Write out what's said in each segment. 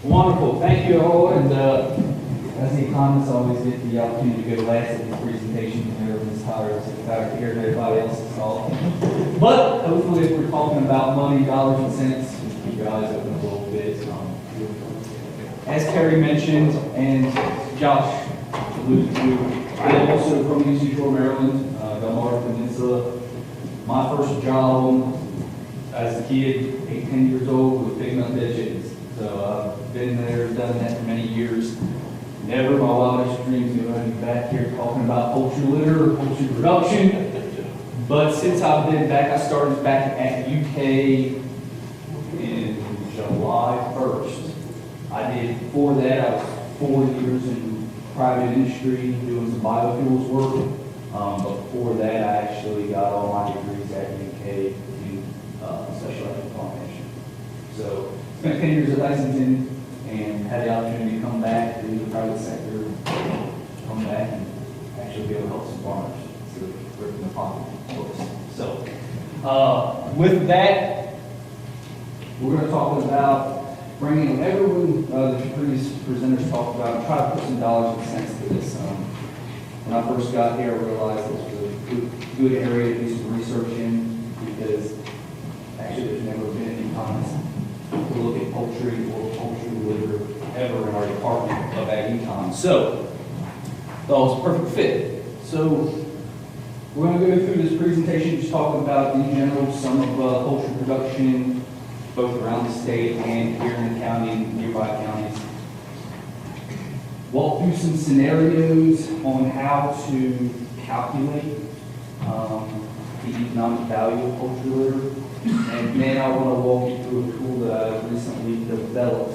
Wonderful, thank you all, and as the economists always get the opportunity to go last at these presentations, and everyone's tired, so it's tired of hearing everybody else's talk. But hopefully if we're talking about money, dollars and cents, keep your eyes open a little bit. As Terry mentioned, and Josh alluded to, I am also from UC Shore, Maryland, Delmarva Peninsula. My first job as a kid, 10 years old, was picking up dead chickens. So I've been there, done that for many years. Never my wildest dreams of going back here talking about poultry litter or poultry production. But since I've been back, I started back at UK in July 1st. Before that, I was 4 years in private industry doing some biofuels work. But before that, I actually got all my degrees at UK in specialized in pollination. So spent 10 years at Lexington and had the opportunity to come back to the private sector, come back and actually be able to help some farmers. So we're in the pocket, of course. So with that, we're going to talk about bringing everyone the previous presenters talked about and try to put some dollars and cents to this. When I first got here, I realized this was a good area to do some research in because actually there's never been any economist to look at poultry or poultry litter ever in our department of ag econ. So that was a perfect fit. So we're going to go through this presentation just talking about in general some of poultry production both around the state and here in the county and nearby counties. Walk through some scenarios on how to calculate the economic value of poultry litter. And then I want to walk you through a tool that I've recently developed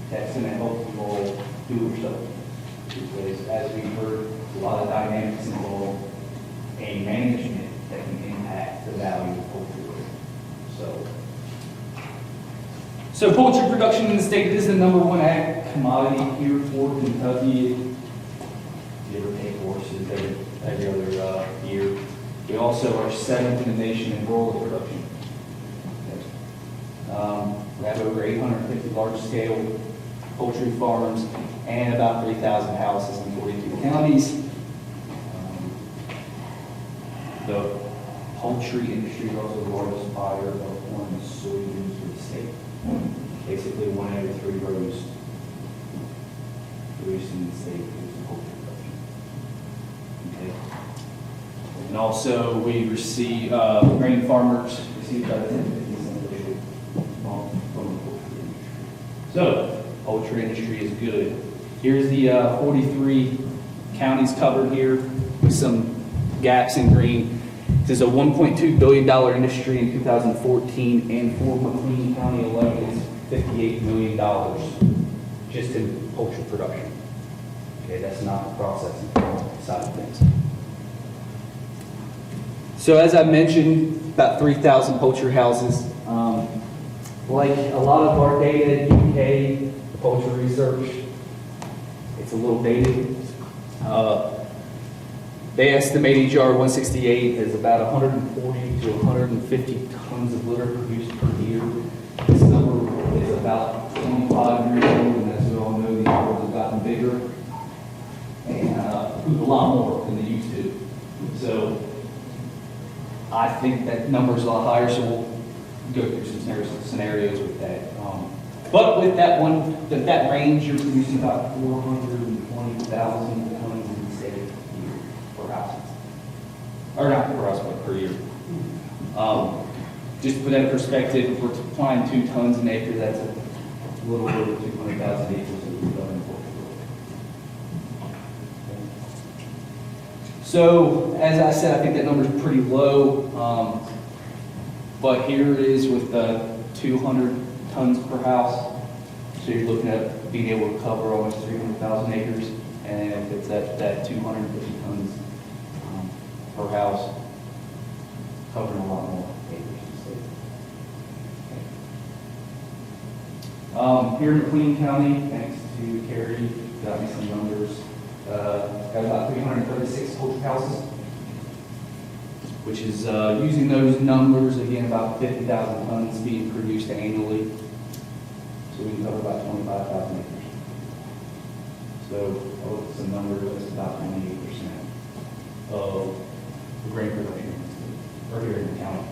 that's going to help you all do it yourself. Because as we've heard, a lot of dynamics involved and management that can impact the value of poultry litter. So poultry production in the state is the #1 ag commodity here for Kentucky. Give or take horses every other year. We also are 7th in the nation in broiler production. We have over 850 large-scale poultry farms and about 3,000 houses in 42 counties. The poultry industry is also the largest buyer of corn and soybeans for the state. Basically, 1 out of 3 rows produced in the state is poultry production. Okay. And also, we receive grain farmers receive about 10 to 15 cents a bushel from the poultry industry. So, poultry industry is good. Here's the 43 counties covered here with some gaps in green. This is a $1.2 billion industry in 2014, and for McLean County alone, it's $58 million just in poultry production. Okay, that's not the processing side of things. So as I mentioned, about 3,000 poultry houses. Like a lot of our data at UK, poultry research, it's a little dated. They estimate EGR 168 is about 140 to 150 tons of litter produced per year. This number is about 25 years old, and as we all know, these numbers have gotten bigger and poop a lot more than they used to. So I think that number is a lot higher, so we'll go through some scenarios with that. But with that range, you're producing about 420,000 tons in the state per house. Or not per house, but per year. Just to put that in perspective, if we're applying 2 tons an acre, that's a little over 200,000 acres that we've done in Portugal. So, as I said, I think that number is pretty low. But here it is with 200 tons per house. So you're looking at being able to cover almost 300,000 acres. And if it's at that 250 tons per house, covering a lot more acres in the state. Here in McLean County, thanks to Carrie, got me some numbers. Got about 336 poultry houses, which is using those numbers, again, about 50,000 tons being produced annually. So we can cover about 25,000 So I looked at some numbers, it's about 98% of the grain production are here in the county.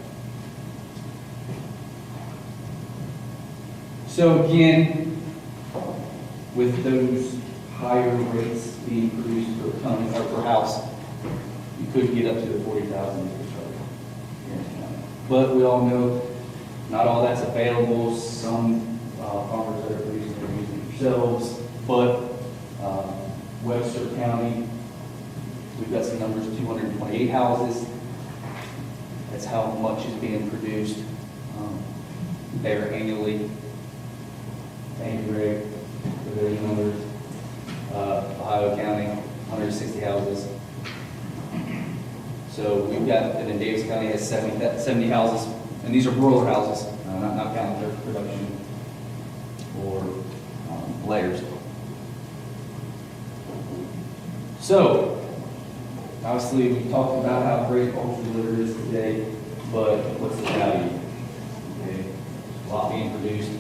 So again, with those higher rates being produced per ton or per house, you could get up to the 40,000 acres here in the county. But we all know not all that's available. Some farmers that are producing are using it themselves. But Webster County, we've got some numbers, 228 houses. That's how much is being produced there annually. Thank you, Greg, for those numbers. Ohio County, 160 houses. So we've got, and then Davis County has 70 houses, and these are broiler houses, not counting their production or layers. So, obviously, we talked about how great poultry litter is today, but what's the value? Okay, a lot being produced.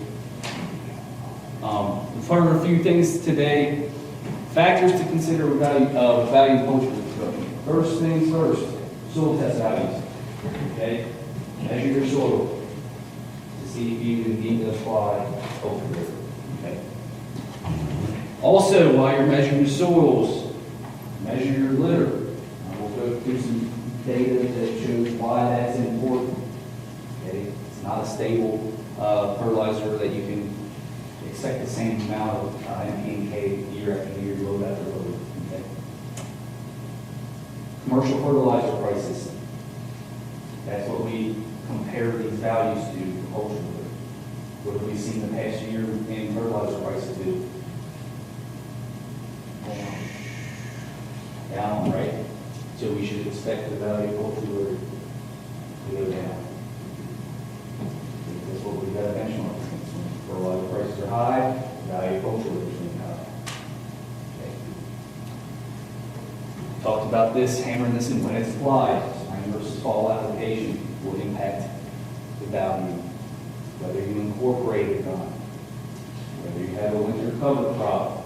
We've heard a few things today. Factors to consider with value poultry litter production. First things first, soil test values. Okay, measure your soil to see if you even need to apply poultry litter. Okay. Also, while you're measuring your soils, measure your litter. We'll go through some data that shows why that's important. Okay, it's not a stable fertilizer that you can expect the same amount of NPK year after year, load after load. Okay. Commercial fertilizer prices. That's what we compare these values to poultry litter. What have we seen the past year in fertilizer prices do? Down, right? So we should expect the value of poultry litter to go down. That's what we've got to benchmark against. When fertilizer prices are high, the value of poultry litter is going to be high. Okay. Talked about this, hammering this in when it's applied. Spring versus fall application will impact the value, whether you incorporate it or not, whether you have a winter cover crop.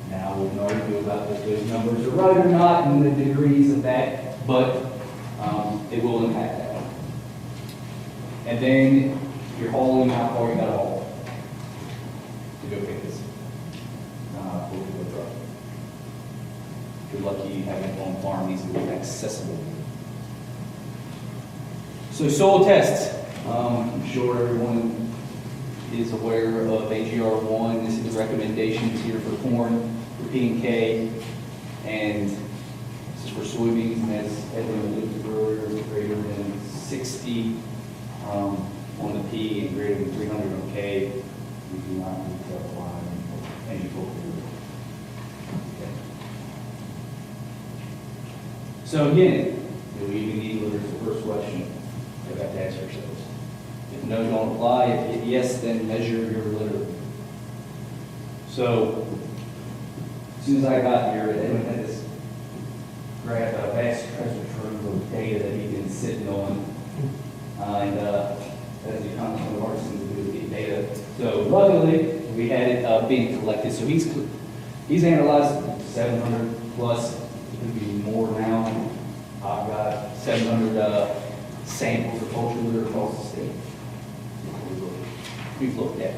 Now, we can argue about if those numbers are right or not and the degrees of that, but it will impact that. And then you're hauling, how far you got to haul to go pick this. If you're lucky, you have it on farm, these will be accessible. So soil tests. I'm sure everyone is aware of AGR1. This is recommendations here for corn, for P&K, and this is for soybeans, and as Edwin alluded to earlier, greater than 60 on the P and greater than 300 on K. We do not need to apply any poultry. Okay. So again, do we even need litter? Is the first question we have to ask ourselves. If no, don't apply. If yes, then measure your litter. So, as soon as I got here, Edwin had this graph, a vast treasure trove of data that he'd been sitting on. And as the economist, one of our things to do is get data. So, luckily, we had it being collected. So, he's analyzed 700 plus. It could be more now. I've got 700 samples of poultry litter across the state. We've looked at.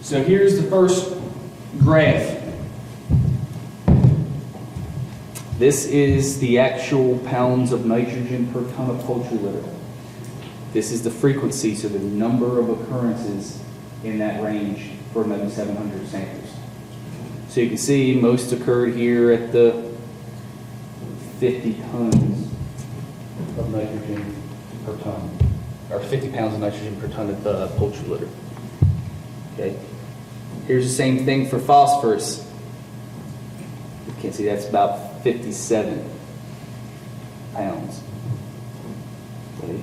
So here's the first graph. This is the actual pounds of nitrogen per ton of poultry litter. This is the frequency, so the number of occurrences in that range for maybe 700 samples. So you can see most occurred here at the 50 tons of nitrogen per ton. Or 50 pounds of nitrogen per ton of poultry litter. Okay. Here's the same thing for phosphorus. You can see that's about 57 pounds. Okay.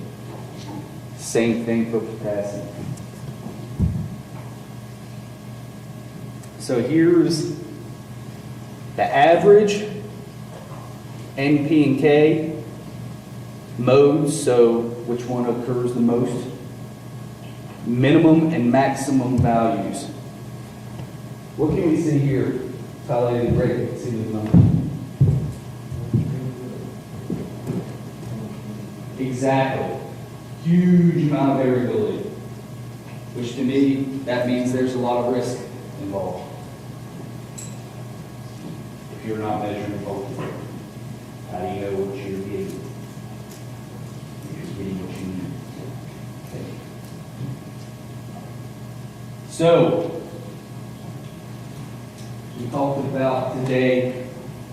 Same thing for potassium. So here's the average NP and K modes, so which one occurs the most? Minimum and maximum values. What can we see here? highlighted in red, you can see the number. Exactly. Huge amount of variability, which to me, that means there's a lot of risk involved. If you're not measuring poultry, how do you know what you're getting? You're just getting what you need. Okay. So, we talked about today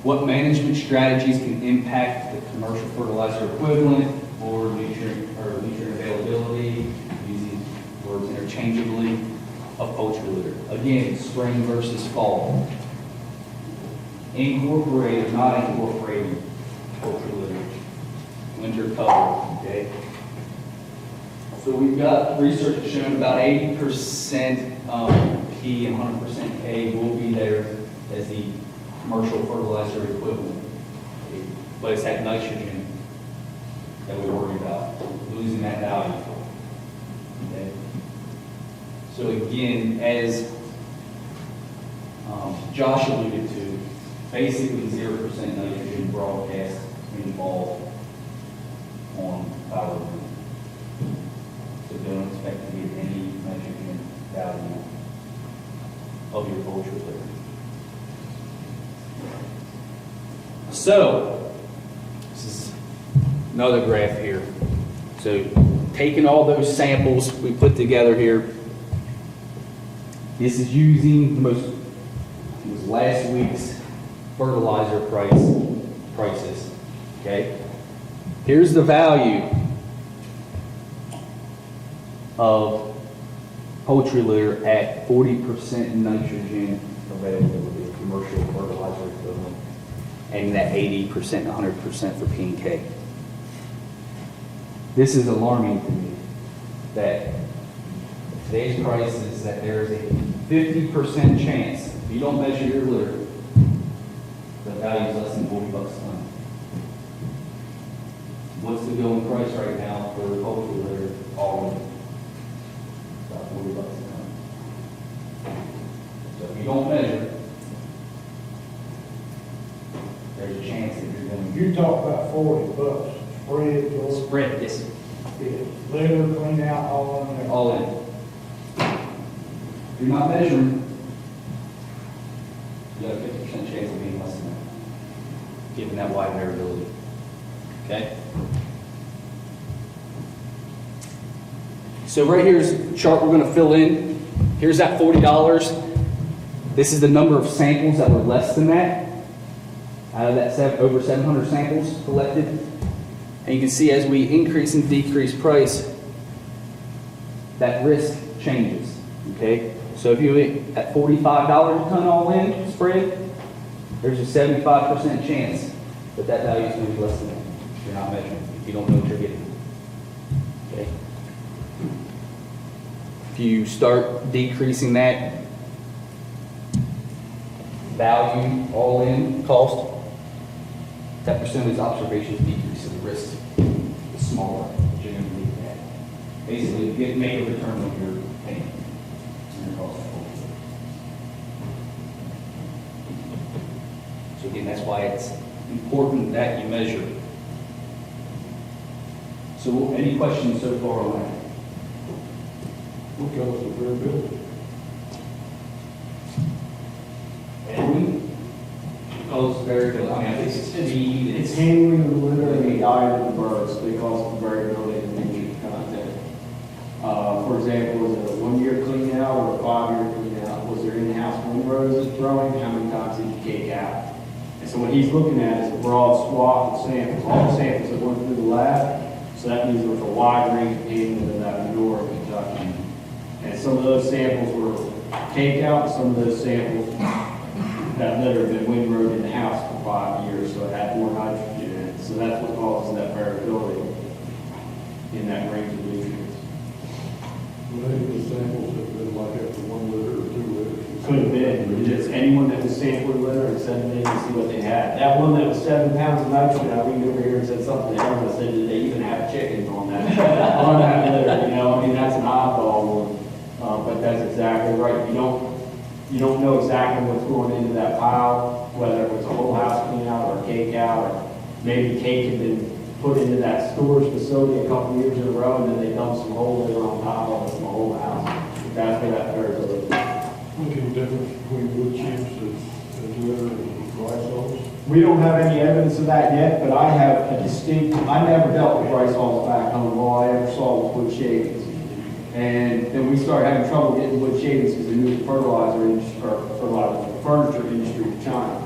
what management strategies can impact the commercial fertilizer equivalent or nutrient availability, using words interchangeably, of poultry litter. Again, spring versus fall. Incorporate or not incorporating poultry litter. Winter cover, okay? So we've got research that's shown about 80% P and 100% K will be there as the commercial fertilizer equivalent. Okay? But it's that nitrogen that we worry about, losing that value. Okay? So again, as Josh alluded to, basically 0% nitrogen broadcast involved on power. So don't expect to get any nitrogen value of your poultry litter. So, this is another graph here. So, taking all those samples we put together here, this is using the it was last week's fertilizer prices. Okay, here's the value of poultry litter at 40% nitrogen availability, commercial fertilizer equivalent, and that 80%, 100% for P and K. This is alarming to me that today's price is that there is a 50% chance, if you don't measure your litter, the value is less than $40 a ton. What's the going price right now for poultry litter all in? About $40 a ton. So if you don't measure, there's a chance that you're going to... You talk about $40, spread, or Spread, yes. litter, clean out, all in there. All in. If you're not measuring, you got a 50% chance of being less than that, given that wide variability. Okay? So right here's a chart we're going to fill in. Here's that $40. This is the number of samples that were less than that. Out of that over 700 samples collected. And you can see as we increase and decrease price, that risk changes. Okay? So if you at $45 a ton all in spread, there's a 75% chance that that value is going to be less than that if you're not measuring, if you don't know what you're getting. Okay? If you start decreasing that value all in cost, that percentage observations decreases, the risk is smaller, but you're going to need that. Basically, make a return on your payment. So again, that's why it's important that you measure. So any questions so far on that? What causes the variability? Edwin? Causes variability. I mean, I think it's speed. It's handling of the litter and the diet of the birds. They cause the variability in the nutrient content. For example, was it a 1 year clean out or a 5 year clean out? Was there in-house windrows throwing? How many times did you cake out? And so what he's looking at is a broad swath of samples, all the samples that went through the lab. So that means there was a wide range of handling of that manure in Kentucky. And some of those samples were cake out, some of those samples, that litter had been windrowed in the house for 5 years, so it had more nitrogen in it. So that's what causes that variability in that range of nutrients. Well, any of the samples have been like after 1 litter or 2 litters. Could have been. Just anyone that was sampling litter and sent it in to see what they had. That one that was 7 pounds of nitrogen, I leaned over here and said something to him. I said, did they even have chickens on that on that litter? You know, I mean, that's an oddball one. But that's exactly right. You don't you don't know exactly what's going into that pile, whether it was a whole house clean out or a cake out, or maybe cake had been put into that storage facility a couple years in a row, and then they dumped some whole litter on top of it from the whole house. That's where that variability. What's the difference between wood chips and litter and rice hulls? We don't have any evidence of that yet, but I have a distinct, I never dealt with rice hulls back home. All I ever saw was wood shavings. And then we started having trouble getting wood shavings because they moved the fertilizer industry, or fertilizer, the furniture industry to China.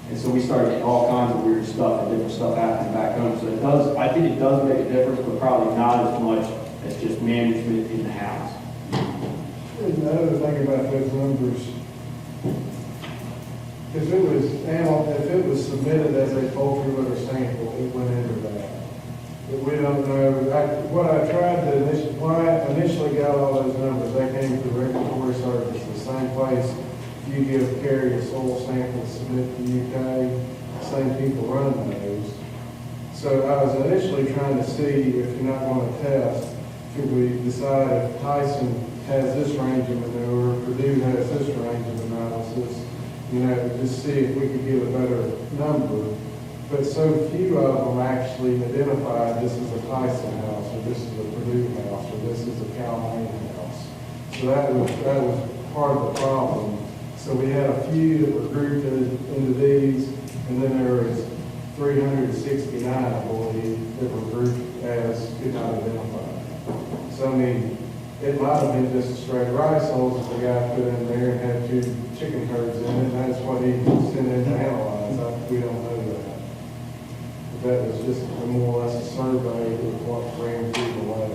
And so we started getting all kinds of weird stuff and different stuff happening back home. So it does, I think it does make a difference, but probably not as much as just management in the house. And the other thing about those numbers, if it was submitted as a poultry litter sample, it went into that. But we don't know, when I initially got all those numbers, they came through regulatory service, the same place you carry a soil sample to submit to the UK, same people run those. So I was initially trying to see if you're not going to test, could we decide if Tyson has this range of manure, Purdue has this range of analysis, just see if we could get a better number. But so few of them actually identified this is a Tyson house, or this is a Purdue house, or this is a Calhoun house. So that was part of the problem. So we had a few that were grouped into these, and then there was 369, I believe, that were grouped as could not identify. So I mean, it might have been just straight rice hulls that the guy put in there and had 2 chicken herds in it, and that's what he sent in to analyze. We don't know that. That was just more or less a survey of what ran through the lab.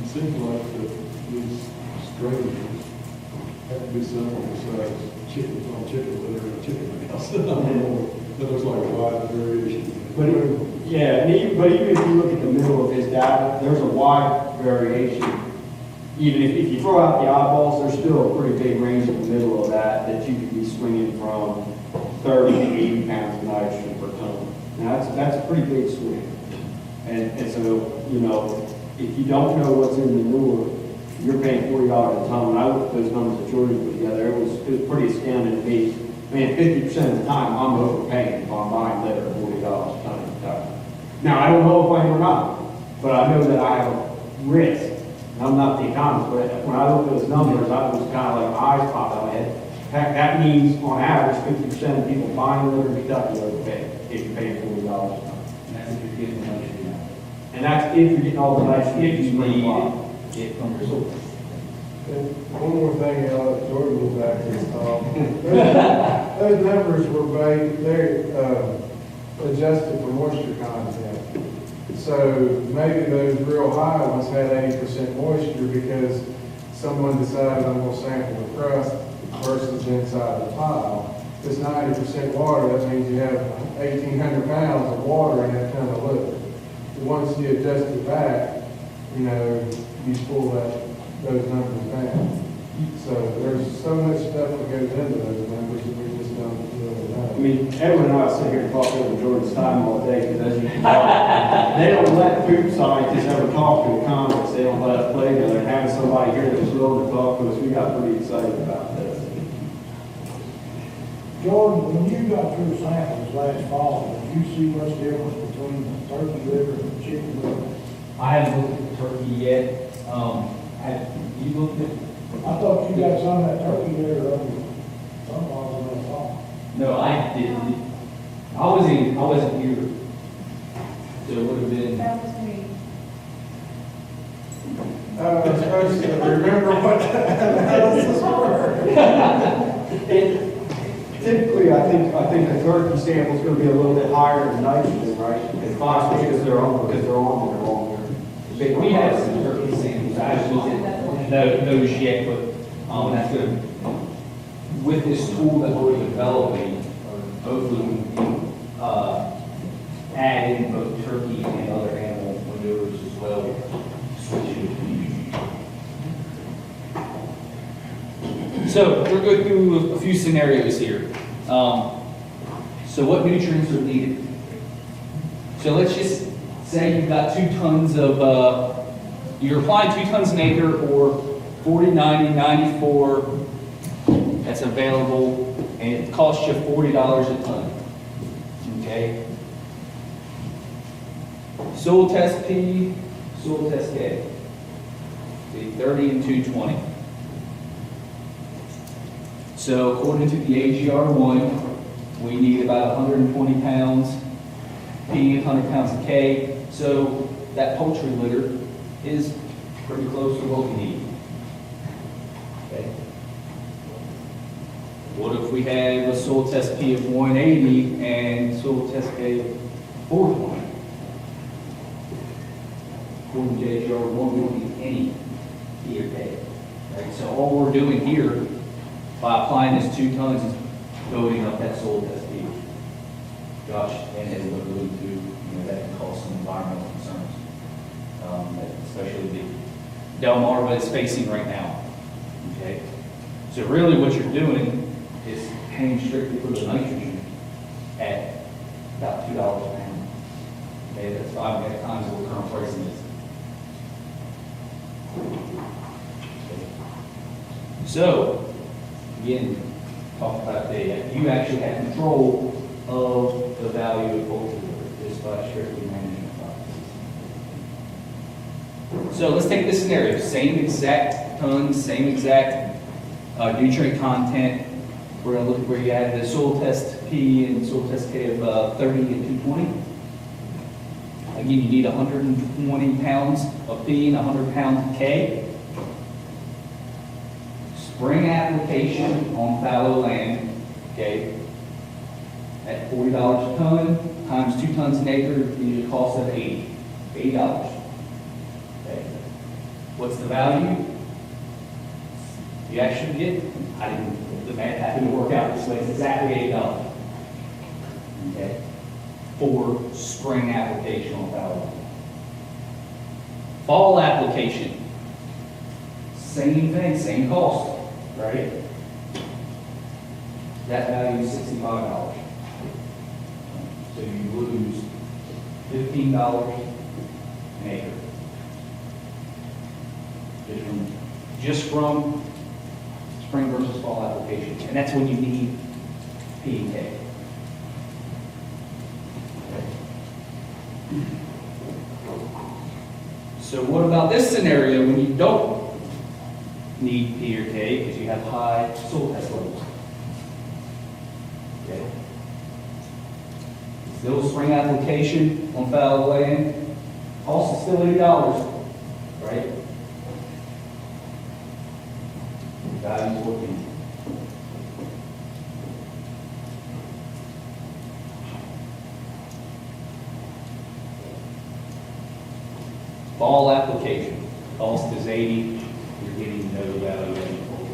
It seems like that these strategies have to be simple besides chicken on chicken litter and chicken house. That looks like a wide variation. But even if you look at the middle of his data, there's a wide variation. Even if you throw out the eyeballs, there's still a pretty big range in the middle of that you could be swinging from 30 to 80 pounds of nitrogen per ton. Now, that's a pretty big swing. And so, if you don't know what's in the manure, you're paying $40 a ton. When I looked at those numbers that Jordan put together, it was pretty astounding to me. Man, 50% of the time, I'm overpaying if I'm buying litter at $40 a ton. Now, I don't know if I am or not, but I know that I have a risk. I'm not the economist, but when I looked at those numbers, I was kind of like eyes popped out of my head. Heck, that means, on average, 50% of people buying litter in Kentucky overpay if you're paying $40 a ton. And that's if you're getting the nitrogen out. And that's if you're getting all the nitrogen. If you need it from your source. And one more thing, Jordan was back this those numbers were they're adjusted for moisture content. So maybe those real high ones had 80% moisture because someone decided I'm going to sample the crust versus inside the pile. If it's 90% water, that means you have 1,800 pounds of water in that ton of litter. Once you adjust it back, you pull those numbers down. So there's so much stuff that goes into those numbers that we just don't really know. I mean, Edwin and I sit here and talk over Jordan's time all day because as you can tell, they don't let food scientists ever talk to economists. They don't let us play together. And having somebody here that's willing to talk to us, we got pretty excited about this. Jordan, when you got through samples last fall, did you see much difference between turkey liver and chicken liver? I haven't looked at the turkey yet. Have you looked at? I thought you got some of that turkey litter over some parts of that fall. No, I didn't. I wasn't here. So it would have been. That was me. I'm supposed to remember what the analysis were. Typically, I think the turkey sample is going to be a little bit higher than nitrogen, right? And phosphorus because they're on there longer. We have some turkey samples. I haven't looked at those yet, but that's good. With this tool that we're developing, hopefully we can add in both turkey and other animal manures as well. So we're going through a few scenarios here. So what nutrients are needed? So let's just say you've got 2 tons of, you're applying 2 tons an acre or 40, 90, 94, that's available, and it costs you $40 a ton. Okay? Soil test P, soil test K. See, 30 and 220. So according to the AGR1, we need about 120 pounds P, 100 pounds of K. So that poultry litter is pretty close to what we need. Okay. What if we have a soil test P of 180 and soil test K of 420? According to AGR1, we don't need any P or K. Right? So all we're doing here by applying this 2 tons is building up that soil test P. Josh and Ed alluded to, that can cause some environmental concerns, especially the Delmarva is facing right now. Okay, so really what you're doing is paying strictly for the nitrogen at about $2 a pound. Okay, that's 5.5 times what current pricing is. Okay. So again, talk about data. You actually have control of the value of poultry litter just by strictly management practices. So let's take this scenario. Same exact tons, same exact nutrient content. We're going to look at where you had the soil test P and soil test K of 30 and 220. Again, you need 120 pounds of P and 100 pounds of K. Spring application on fallow land, okay, at $40 a ton, times 2 tons an acre, gives you a cost of $80. Okay. What's the value? You actually get, the math happened to work out this way, it's exactly $8. Okay, for spring application on fallow land. Fall application, same thing, same cost. Right? That value is $65. So you lose $15 an acre. Just from spring versus fall application. And that's when you need P and K. So what about this scenario when you don't need P or K because you have high soil test levels? Okay. Still spring application on fallow land, cost is still $80, right? Value is working. Fall application, cost is $80. You're getting no value anymore.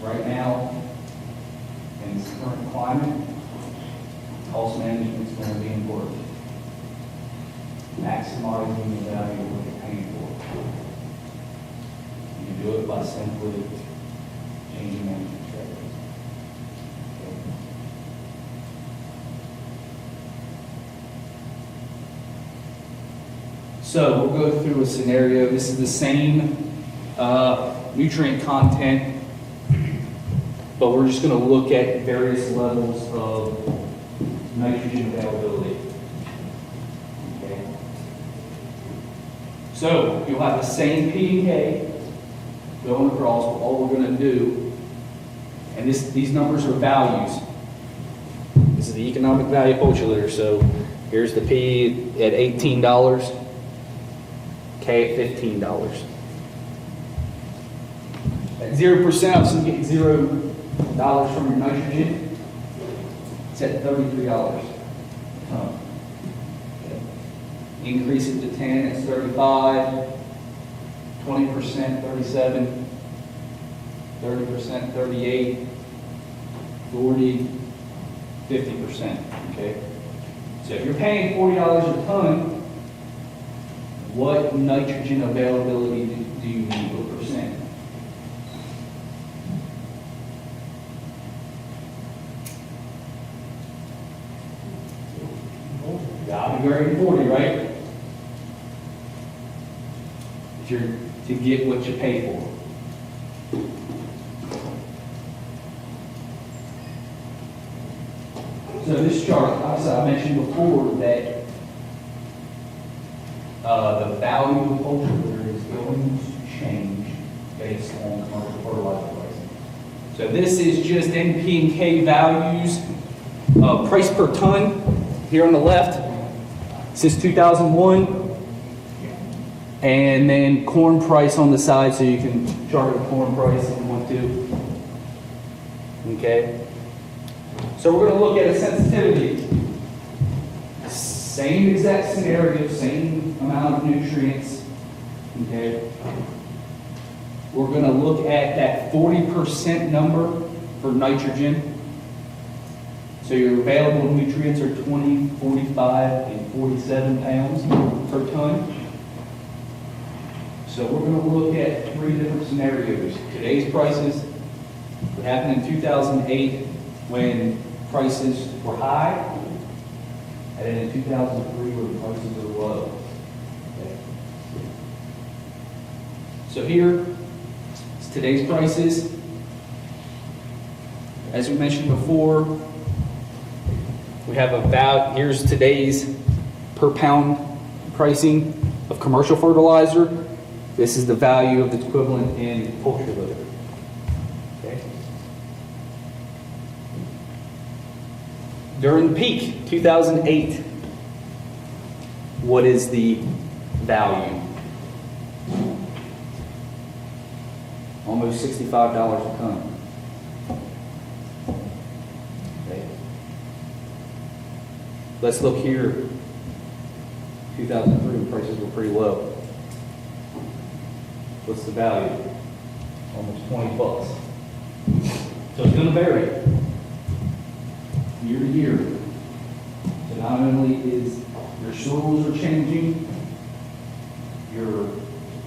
Right now, in this current climate, cost management is going to be important. Maximizing the value of what you're paying for. You can do it by simply changing management strategies. So we'll go through a scenario. This is the same nutrient content, but we're just going to look at various levels of nitrogen availability. Okay. So you'll have the same P and K going across, but all we're going to do, and these numbers are values. This is the economic value of poultry litter. So here's the P at $18. K at $15. At 0%, so you get $0 from your nitrogen. It's at $33 a ton. Okay. Increase it to 10, it's 35. 20%, 37. 30%, 38. 40. 50%. Okay. So if you're paying $40 a ton, what nitrogen availability do you need? What percent? Gotta be greater than 40, right? If you're to get what you pay for. So this chart, obviously I mentioned before that the value of poultry litter is going to change based on commercial fertilizer pricing. So this is just NP and K values, price per ton here on the left since 2001, and then corn price on the side, so you can chart the corn price if you want to. Okay. So we're going to look at a sensitivity. Same exact scenario, same amount of nutrients. Okay. We're going to look at that 40% number for nitrogen. So your available nutrients are 20, 45, and 47 pounds per ton. So we're going to look at 3 different scenarios. Today's prices, what happened in 2008 when prices were high, and then in 2003 where the prices were low. Okay. So here is today's prices. As we mentioned before, we have here's today's per pound pricing of commercial fertilizer. This is the value of the equivalent in poultry litter. Okay. During the peak, 2008, what is the value? Almost $65 a ton. Okay. Let's look here. 2003, the prices were pretty low. What's the value? Almost 20 bucks. So it's going to vary year to year. So not only is your soils are changing, your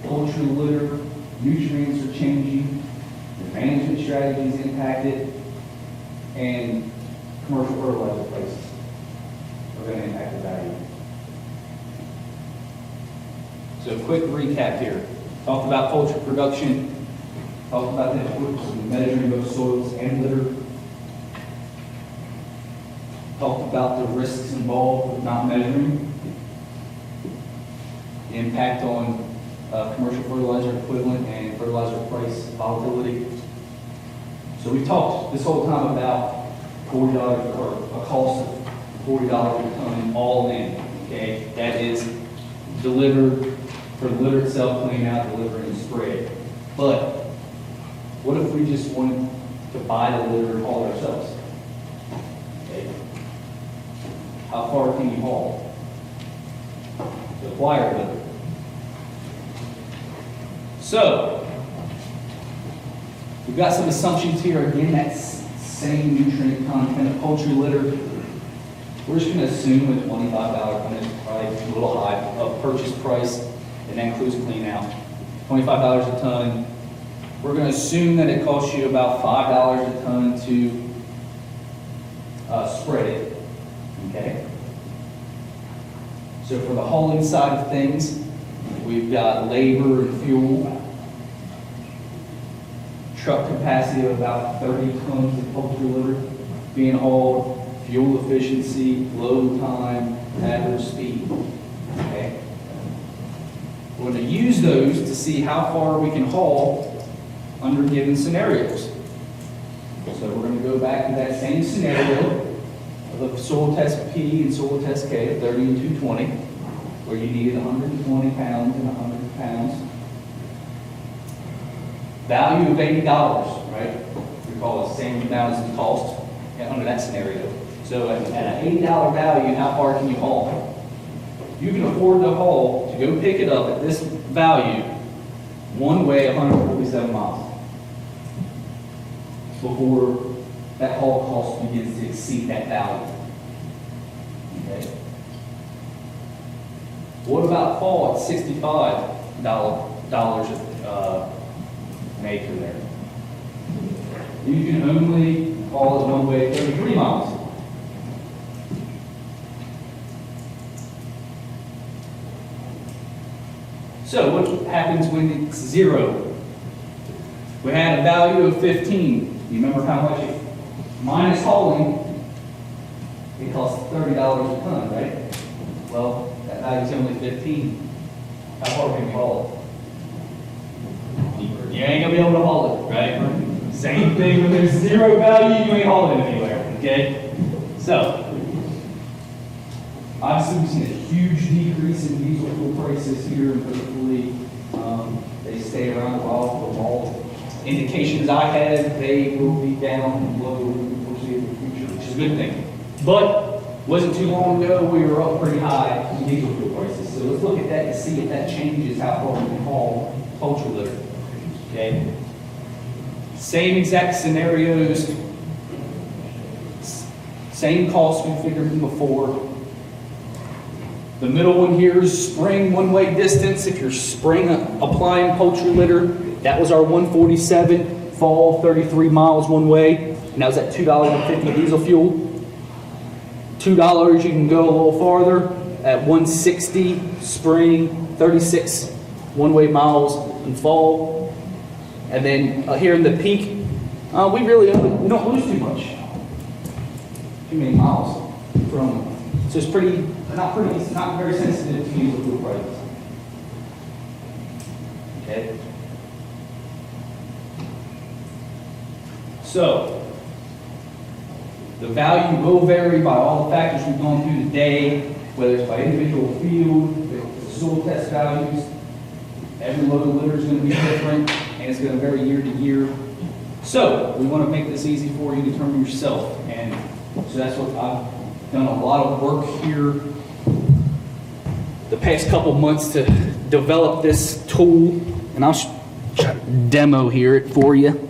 poultry litter nutrients are changing, your management strategies impacted, and commercial fertilizer prices are going to impact the value. So quick recap here. Talked about poultry production, talked about the importance of measuring both soils and litter, talked about the risks involved with not measuring, the impact on commercial fertilizer equivalent and fertilizer price volatility. So we've talked this whole time about $40 or a cost of $40 per ton all in, okay? That is delivered for the litter itself, clean out, deliver, and spread. But what if we just wanted to buy the litter and haul it ourselves? Okay. How far can you haul to acquire litter? So, we've got some assumptions here. Again, that same nutrient content of poultry litter. We're just going to assume a $25 unit price, a little high, of purchase price, and that includes clean out. $25 a ton. We're going to assume that it costs you about $5 a ton to spread it. Okay? So for the hauling side of things, we've got labor and fuel. Truck capacity of about 30 tons of poultry litter being hauled. Fuel efficiency, load time, average speed. Okay? We're going to use those to see how far we can haul under given scenarios. So we're going to go back to that same scenario of the soil test P and soil test K of 30 and 220, where you needed 120 pounds and 100 pounds. Value of $80, right? We call it the same amount as the cost under that scenario. So at an $80 value, how far can you haul? You can afford to haul, to go pick it up at this value, one way 147 miles before that haul cost begins to exceed that value. Okay. What about haul at $65 an acre there? You can only haul it one way 33 miles. So what happens when it's zero? We had a value of 15. You remember how much minus hauling, it costs $30 a ton, right? Well, that value's only 15. How far can you haul it? You ain't gonna be able to haul it, right? Same thing when there's zero value, you ain't hauling it anywhere, okay? So, obviously, we've seen a huge decrease in diesel fuel prices here, and hopefully, they stay around a while for all indications I have, they will be down low in the foreseeable future, which is a good thing. But, wasn't too long ago, we were up pretty high in diesel fuel prices. So let's look at that and see if that changes how far we can haul poultry litter. Okay? Same exact scenarios, same cost we figured in before. The middle one here is spring one-way distance. If you're spring applying poultry litter, that was our 147, fall 33 miles one way, and that was at $2.50 diesel fuel. $2, you can go a little farther at 160 spring, 36 one-way miles in fall. And then here in the peak, we don't lose too much. Too many miles from, so it's it's not very sensitive to diesel fuel prices. Okay. So, the value will vary by all the factors we've gone through today, whether it's by individual field, the soil test values. Every load of litter is going to be different, and it's going to vary year to year. So, we want to make this easy for you to determine yourself. And so that's what I've done a lot of work here the past couple months to develop this tool. And I'll try to demo here it for you.